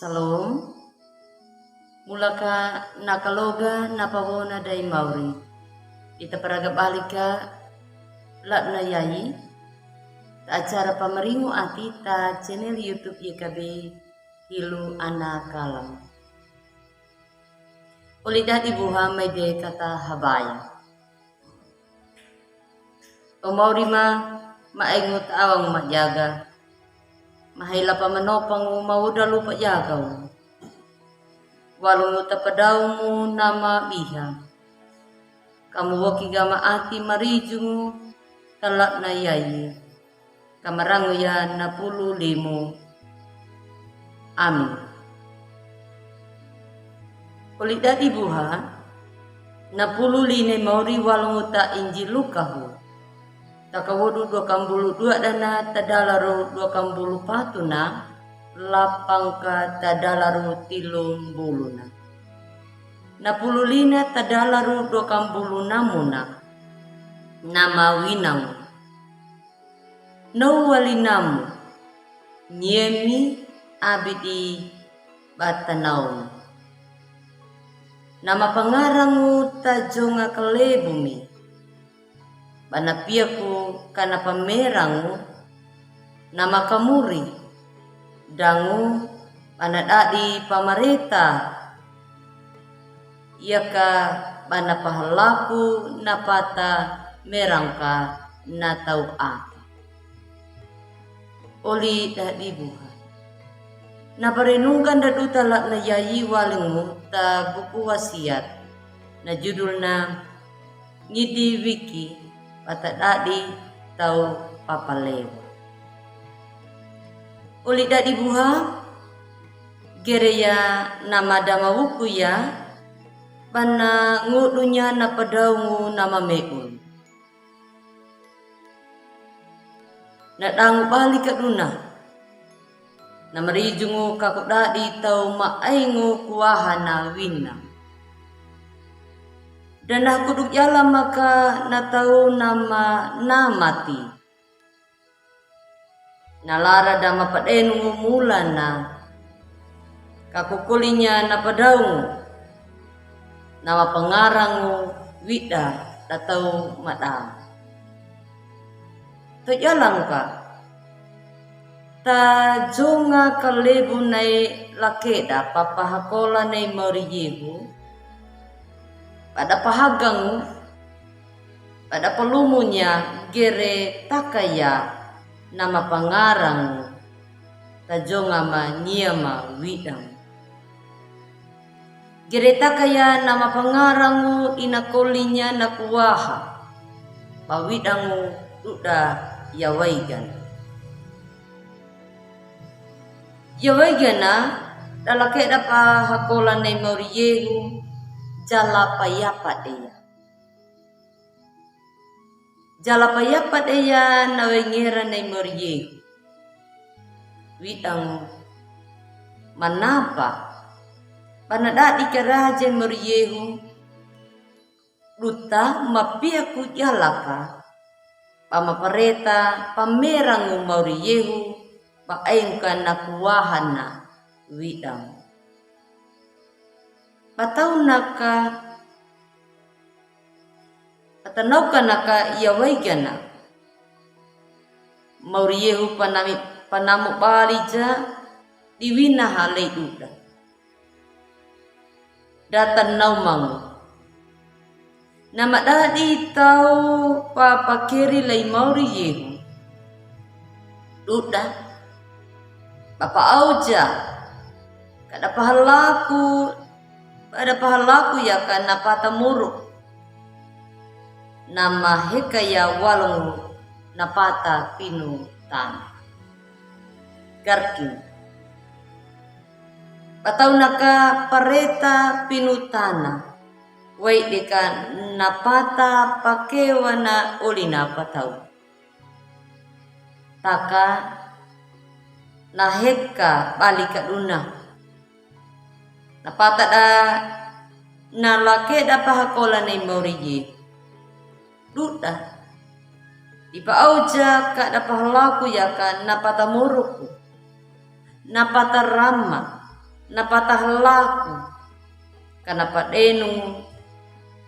Salom, mulaka nakaloga napawona day Mauri. Ita paragap alika lat na yayi. Ta acara pameringo ati ta channel YouTube YKB Hilu Anak Kalam. Ulida dibuha may de kata habaya. O Mauri maingot awang majaga. Mahila pa manopang mauda lupa jagaw. Walong utapadaw mo nama biha. Kamu waki gama ati marijungu talak na yayi. Kamarango ya na 15. Amin. Kulit dati buha na 15 Mauri walong uta injilukahu. Takawodu 22 dana tadalaru 24 na lapang ka tadalaru 30 na. Na 15 tadalaru 26 na nama winang. No walinamu nyemi abidi batanaw. Nama pangarangu tajonga kalebumi. Banapiaku kana pamerangu nama kamuri dangu panadadi pamareta iaka bana pahalaku napata merangka natau apa oli dadi buha na parenungkan daduta lak na yayi walingmu ta buku wasiat na judulna ngidi wiki patadadi tau papalewa. Uli dadi buha gereya nama dama wuku ya bana ngudunya na padaungu nama meul. Na dangu balik kaduna. Na marijungu kakuk dadi tau maaingu kuahana winna. Dan aku duk jala maka natau nama namati. Nalara dama padenu mulana. Kakukulinya napadaungu. Nama pengarangu wida datau madam. Tu jalan ka. Ta jonga kalebu nai lakeda papahakola nai moriyehu. Pada pahagang, pada pelumunya gere takaya nama pangarang tajonga nyama widang. Gere takaya nama pangarangu inakolinya nakuwaha. Pawidangu duda yawaigan. Yawaigana dalake dapa hakola nei moriyehu. Jalapayapa deya. Jalapayapa deya nawengera na imorye. Widang manapa. Panadadi karaja moryehu. Luta mapiaku jalapa. Pamapareta pamerangu moryehu. Paayungkan nakuwahana widang. Patau naka patanau naka iawaigana mauriyehu panamu balija diwina halai uda datan naumangu nama dadi tau papakeri lai mauriyehu uda bapa auja kada pahalaku pada pahalaku ya kana pata muruk. Nama hekaya walong napata pinu tanah. Garkin. Patau naka pareta pinu tanah. Wai deka napata pakewa na olina patau. Taka naheka balika duna. Napata da nalake da pahakola nei moriye. Duda. Ipa auja ka da pahalaku ya kan napata muruku. Napata rama. napatah laku kana padenungu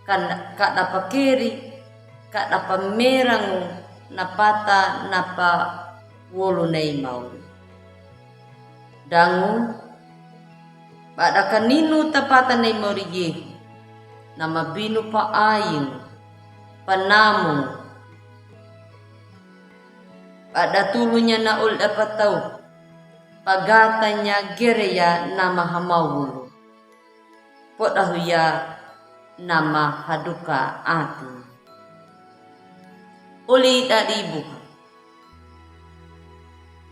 kana ka dapa kiri ka dapa merangu napata napa wolu nei mau dangu pada kaninu tapata nei mauriye nama binu pa aing panamu pada tulunya naul dapat tahu pagatanya gereya nama hamawulu podahuya nama haduka ati uli tadi buka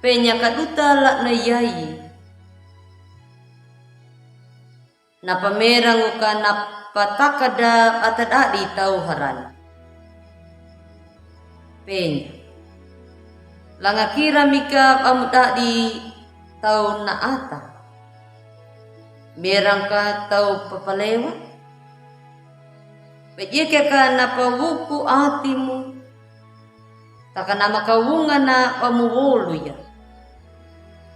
penya kaduta lak na yai na pamerang ka na patakada atadadi tau haran penya langakira mika pamudadi tau na ata merang ka tau papalewa pejike ka na pawuku atimu taka nama kawunga na pamuwolo ya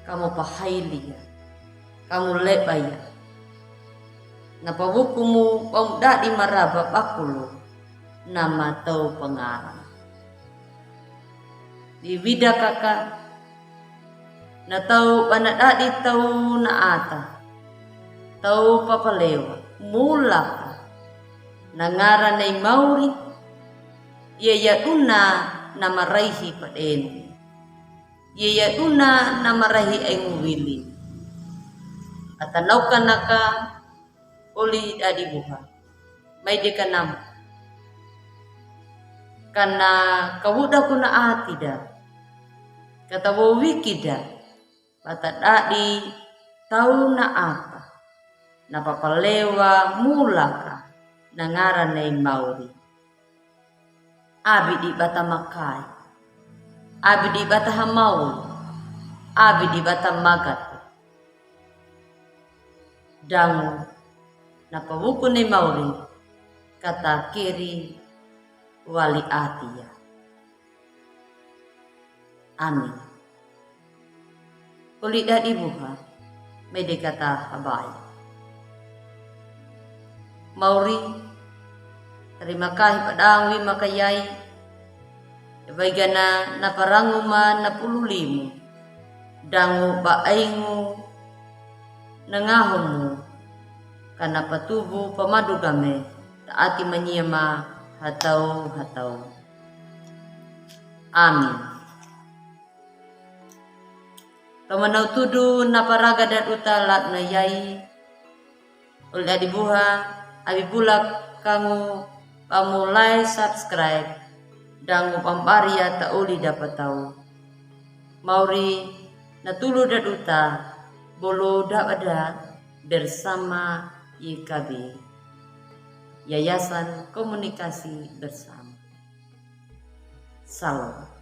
kamu pahaili ya kamu leba ya na pawukumu pamudadi maraba pakulo nama tau pengarang di wida kakak na tau panadadi tau na ata tau papalewa mula nangara nei mauri iya una nama raihi paden iya una nama raihi aingu wili atanau kanaka uli adi buha mai dekanam kana kawuda kuna atida kata wikida patadadi tau na apa na papalewa mulaka nangara nei mauri abi di bata makai abi di bata hamaul abi di bata magat dangu na pawuku nei mauri kata kiri wali atia amin kulit dadi buha mede kata habai mauri terima kasih padangwi makayai baigana na paranguma na pululimu dangu baaingu nangahomu kana patubu pamadugame taati manyema hatau amin pamanau tudu na paraga dan utalat na yai ulda dibuha abi bulak kamu like subscribe dan pamparia tak uli dapat tahu mauri natulu dan uta bolo ada bersama YKB Yayasan Komunikasi Bersama. Salam.